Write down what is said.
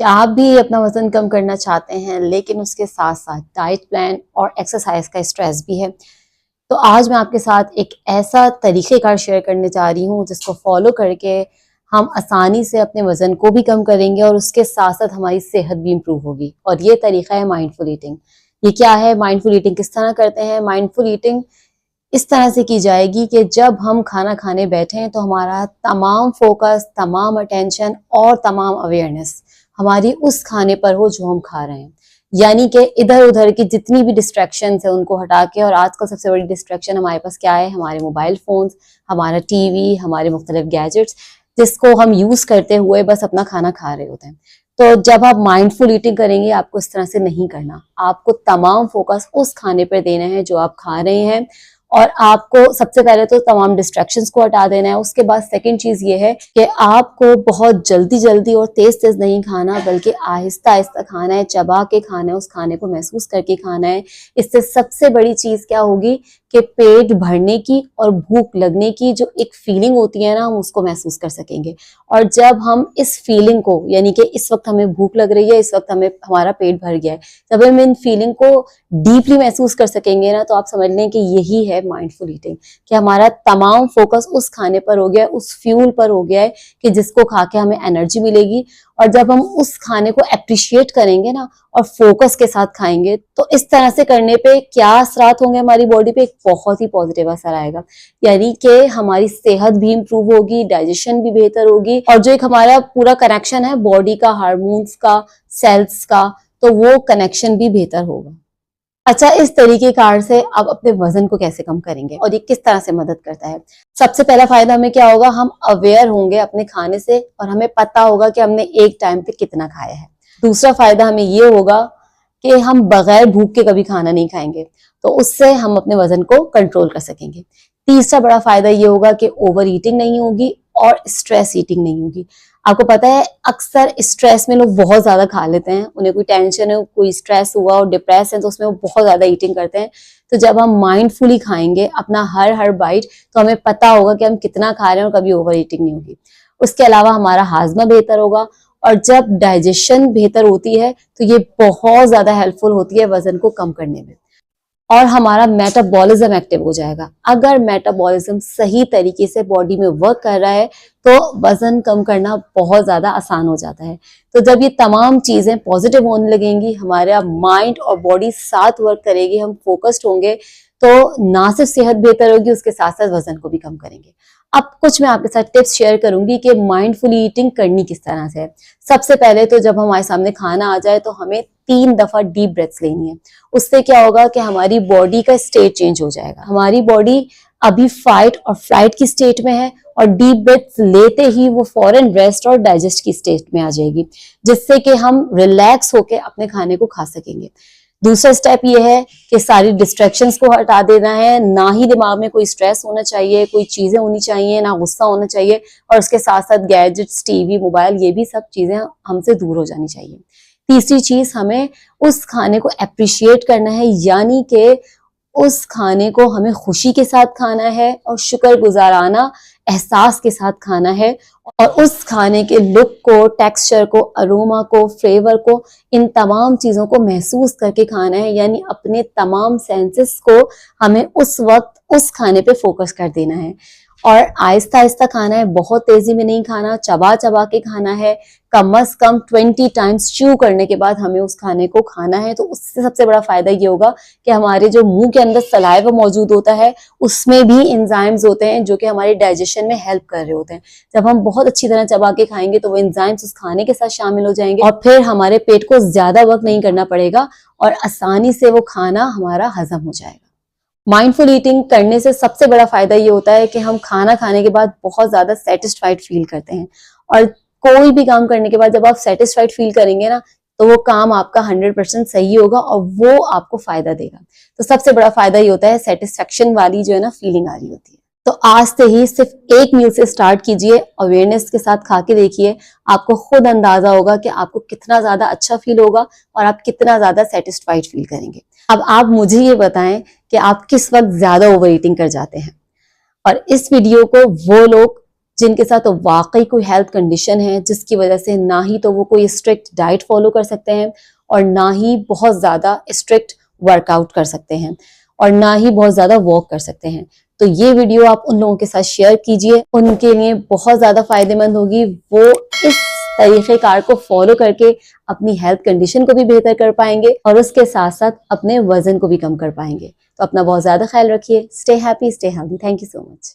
क्या आप भी अपना वजन कम करना चाहते हैं लेकिन उसके साथ साथ डाइट प्लान और एक्सरसाइज का स्ट्रेस भी है? तो आज मैं आपके साथ एक ऐसा तरीक़ेकार शेयर करने जा रही हूँ जिसको फॉलो करके हम आसानी से अपने वजन को भी कम करेंगे और उसके साथ साथ हमारी सेहत भी इम्प्रूव होगी। और ये तरीका है माइंडफुल ईटिंग। ये क्या है? माइंडफुल ईटिंग किस तरह करते हैं? माइंडफुल ईटिंग इस तरह से की जाएगी कि जब हम खाना खाने बैठे तो हमारा तमाम फोकस, तमाम अटेंशन और तमाम अवेयरनेस हमारी उस खाने पर हो जो हम खा रहे हैं। यानी कि इधर उधर की जितनी भी डिस्ट्रैक्शंस है उनको हटा के, और आजकल सबसे बड़ी डिस्ट्रैक्शन हमारे पास क्या है? हमारे मोबाइल फोन्स, हमारा टीवी, हमारे मुख्तलिफ गैजेट्स, जिसको हम यूज करते हुए बस अपना खाना खा रहे होते हैं। तो जब आप माइंडफुल ईटिंग करेंगे आपको इस तरह से नहीं करना। आपको तमाम फोकस उस खाने पर देना है जो आप खा रहे हैं, और आपको सबसे पहले तो तमाम डिस्ट्रैक्शंस को हटा देना है। उसके बाद सेकंड चीज ये है कि आपको बहुत जल्दी जल्दी और तेज तेज नहीं खाना, बल्कि आहिस्ता आहिस्ता खाना है, चबा के खाना है, उस खाने को महसूस करके खाना है। इससे सबसे बड़ी चीज क्या होगी कि पेट भरने की और भूख लगने की जो एक फीलिंग होती है ना, हम उसको महसूस कर सकेंगे। और जब हम इस फीलिंग को, यानी कि इस वक्त हमें भूख लग रही है, इस वक्त हमें हमारा पेट भर गया है, जब हम इन फीलिंग को डीपली महसूस कर सकेंगे ना, तो आप समझ लें कि यही है माइंडफुल ईटिंग। कि हमारा तमाम फोकस उस खाने पर हो गया है, उस फ्यूल पर हो गया है कि जिसको खा के हमें एनर्जी मिलेगी। और जब हम उस खाने को अप्रिशिएट करेंगे ना और फोकस के साथ खाएंगे, तो इस तरह से करने पे क्या असरात होंगे हमारी बॉडी पे? एक बहुत ही पॉजिटिव असर आएगा। यानी कि हमारी सेहत भी इंप्रूव होगी, डाइजेशन भी बेहतर होगी, और जो एक हमारा पूरा कनेक्शन है बॉडी का, हार्मोन्स का, सेल्स का, तो वो कनेक्शन भी बेहतर होगा। अच्छा, इस तरीक़ेकार से आप अपने वजन को कैसे कम करेंगे और ये किस तरह से मदद करता है? सबसे पहला फायदा हमें क्या होगा? हम अवेयर होंगे अपने खाने से और हमें पता होगा कि हमने एक टाइम पे कितना खाया है। दूसरा फायदा हमें ये होगा कि हम बगैर भूख के कभी खाना नहीं खाएंगे, तो उससे हम अपने वजन को कंट्रोल कर सकेंगे। तीसरा बड़ा फायदा ये होगा कि ओवर ईटिंग नहीं होगी और स्ट्रेस ईटिंग नहीं होगी। आपको पता है अक्सर स्ट्रेस में लोग बहुत ज्यादा खा लेते हैं, उन्हें कोई टेंशन है, कोई स्ट्रेस हुआ और डिप्रेस है, तो उसमें वो बहुत ज्यादा ईटिंग करते हैं। तो जब हम माइंडफुली खाएंगे अपना हर बाइट, तो हमें पता होगा कि हम कितना खा रहे हैं और कभी ओवर ईटिंग नहीं होगी। उसके अलावा हमारा हाजमा बेहतर होगा, और जब डाइजेशन बेहतर होती है तो ये बहुत ज्यादा हेल्पफुल होती है वजन को कम करने में। और हमारा मेटाबॉलिज्म एक्टिव हो जाएगा। अगर मेटाबॉलिज्म सही तरीके से बॉडी में वर्क कर रहा है तो वजन कम करना बहुत ज्यादा आसान हो जाता है। तो जब ये तमाम चीजें पॉजिटिव होने लगेंगी, हमारा माइंड और बॉडी साथ वर्क करेगी, हम फोकस्ड होंगे, तो ना सिर्फ सेहत बेहतर होगी, उसके साथ साथ वजन को भी कम करेंगे। अब कुछ मैं आपके साथ टिप्स शेयर करूंगी कि माइंडफुल ईटिंग करनी किस तरह से है। सबसे पहले तो जब हमारे सामने खाना आ जाए तो हमें 3 दफा डीप ब्रेथ्स लेनी है। उससे क्या होगा कि हमारी बॉडी का स्टेट चेंज हो जाएगा। हमारी बॉडी अभी फाइट और फ्लाइट की स्टेट में है, और डीप ब्रेथ्स लेते ही वो फौरन रेस्ट और डाइजेस्ट की स्टेट में आ जाएगी, जिससे कि हम रिलैक्स होकर अपने खाने को खा सकेंगे। दूसरा स्टेप ये है कि सारी डिस्ट्रैक्शंस को हटा देना है। ना ही दिमाग में कोई स्ट्रेस होना चाहिए, कोई चीजें होनी चाहिए, ना गुस्सा होना चाहिए, और उसके साथ साथ गैजेट्स, टीवी, मोबाइल, ये भी सब चीजें हमसे दूर हो जानी चाहिए। तीसरी चीज, हमें उस खाने को अप्रिशिएट करना है, यानी कि उस खाने को हमें खुशी के साथ खाना है और शुक्रगुजाराना एहसास के साथ खाना है, और उस खाने के लुक को, टेक्सचर को, अरोमा को, फ्लेवर को, इन तमाम चीजों को महसूस करके खाना है। यानी अपने तमाम सेंसेस को हमें उस वक्त उस खाने पे फोकस कर देना है, और आहिस्ता आहिस्ता खाना है, बहुत तेजी में नहीं खाना, चबा चबा के खाना है। कम से कम 20 टाइम्स च्यू करने के बाद हमें उस खाने को खाना है। तो उससे सबसे बड़ा फायदा ये होगा कि हमारे जो मुंह के अंदर सलाइवा मौजूद होता है, उसमें भी एंजाइम्स होते हैं जो कि हमारे डाइजेशन में हेल्प कर रहे होते हैं। जब हम बहुत अच्छी तरह चबा के खाएंगे तो वो एंजाइम्स उस खाने के साथ शामिल हो जाएंगे, और फिर हमारे पेट को ज्यादा वर्क नहीं करना पड़ेगा और आसानी से वो खाना हमारा हजम हो जाएगा। माइंडफुल ईटिंग करने से सबसे बड़ा फायदा ये होता है कि हम खाना खाने के बाद बहुत ज्यादा सेटिस्फाइड फील करते हैं, और कोई भी काम करने के बाद जब आप सेटिस्फाइड फील करेंगे ना, तो वो काम आपका 100% सही होगा और वो आपको फायदा देगा। तो सबसे बड़ा फायदा ये होता है, सेटिस्फेक्शन वाली जो है ना फीलिंग आ रही होती है। तो आज से ही सिर्फ एक मील से स्टार्ट कीजिए, अवेयरनेस के साथ खा के देखिए, आपको खुद अंदाजा होगा कि आपको कितना ज्यादा अच्छा फील होगा और आप कितना ज्यादा सेटिस्फाइड फील करेंगे। अब आप मुझे ये बताएं कि आप किस वक्त ज्यादा ओवर ईटिंग कर जाते हैं, और इस वीडियो को वो लोग जिनके साथ तो वाकई कोई हेल्थ कंडीशन है जिसकी वजह से ना ही तो वो कोई स्ट्रिक्ट डाइट फॉलो कर सकते हैं और ना ही बहुत ज़्यादा स्ट्रिक्ट वर्कआउट कर सकते हैं और ना ही बहुत ज़्यादा वॉक कर सकते हैं। तो ये वीडियो आप उन लोगों के साथ शेयर कीजिए, उनके लिए बहुत ज़्यादा फायदेमंद होगी। वो इस तरीक़ेकार को फॉलो करके अपनी हेल्थ कंडीशन को भी बेहतर कर पाएंगे और उसके साथ साथ अपने वजन को भी कम कर पाएंगे। तो अपना बहुत ज़्यादा ख्याल रखिए। Stay happy, stay healthy. Thank you so much.